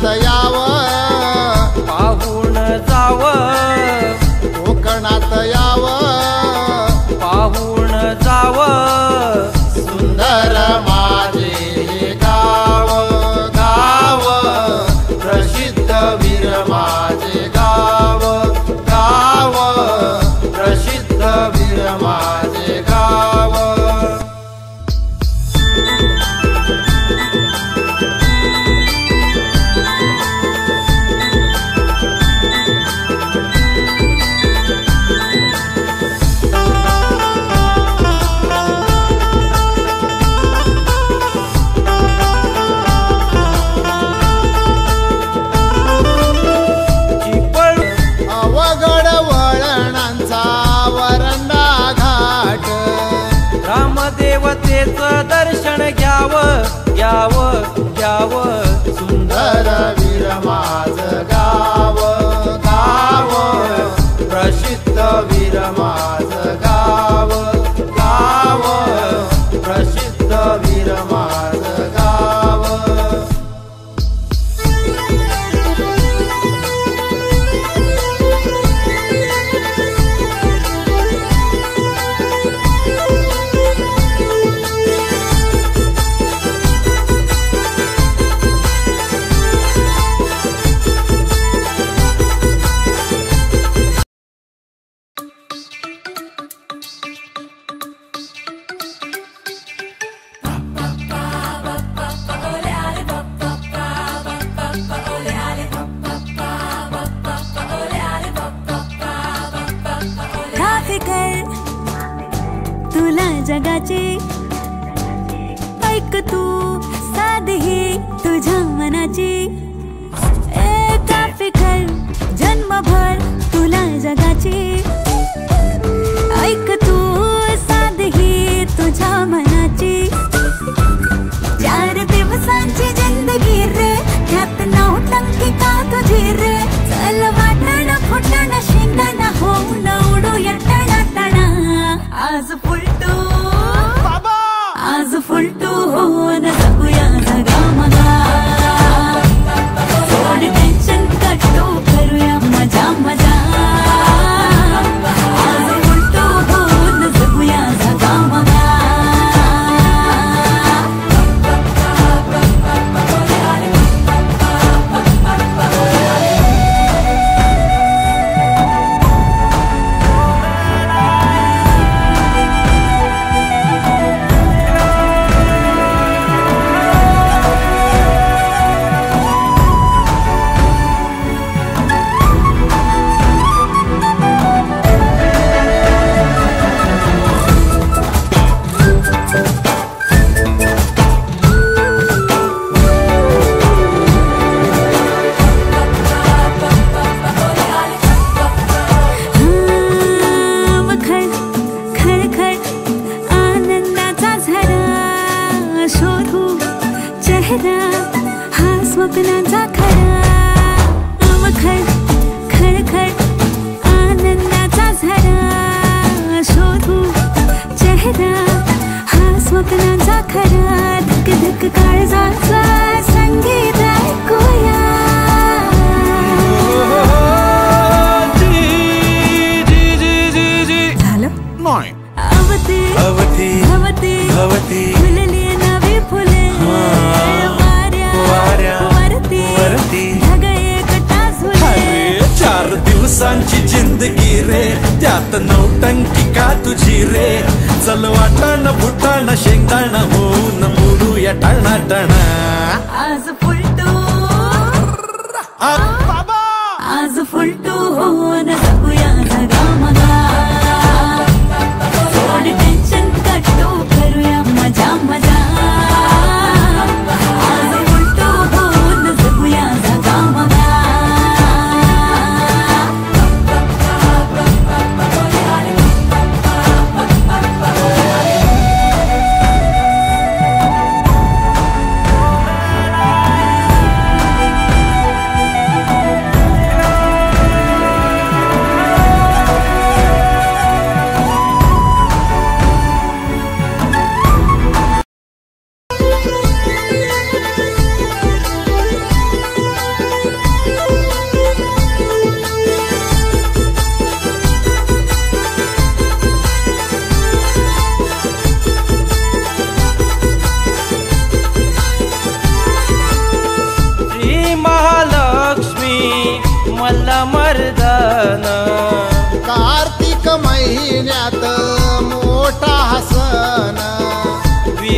कोकणात यावं, पाहून जावं, कोकणात यावं, पाहून जावं, सुंदर माझे गाव, गाव प्रसिद्ध वीर माझे गाव, गाव प्रसिद्ध वीर माझे गाव. अवघड वळणांचा वरंडा घाट, रामदेवतेचं दर्शन घ्यावं, घ्यावं, घ्यावं, सुंदर वीर माझं गाव, गाव प्रसिद्ध वीर माझं गाव, गाव प्रसिद्ध वीर माझं गाव. तुला जगाचे ऐक तू साधे तुझ्या मनाची, एका फिकर जन्मभर तुला जगाचे ऐक तू साधे तुझ्या मनाची. 4 दिवसांची जिंदगी रे, त्यात 9 टंकी का तुझी रे. चल वाटण फुटण शेंगण होऊन उडूया टणाटणा. आज फुलटू बाबा, आज फुलटू होऊन जगूया जगामगा. सोड टेन्शन कटू करूया मजा मजा. आज फुलटू होऊन जगूया जगामगा. हा स्वप्नाचा खरा अवखळ खळखळ आनंदाचा झरा. शोधू चेहरा हा स्वप्नाचा खरा. धक धक काळजाचा संगीत ऐकूया. झालं नाही. अवती अवती भवती भवती फुलली नवी फुले. वरती ढग एकटा झुले. 4 दिवसांची जिंदगी रे, त्यात 9 टंकी का तुझी रे. चल वाटण फुटाण शेंगदाण होऊन उडूया टणाटणा. आज फुलटू बाबा, आज फुलटू होऊन जगूया जगामगा. सोड टेन्शन कटू करूया मजा मजा. आज फुलटू होऊन जगूया जगामगा.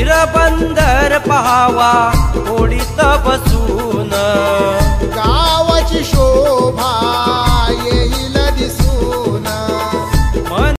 वीरबंदर पहावा होडीत बसून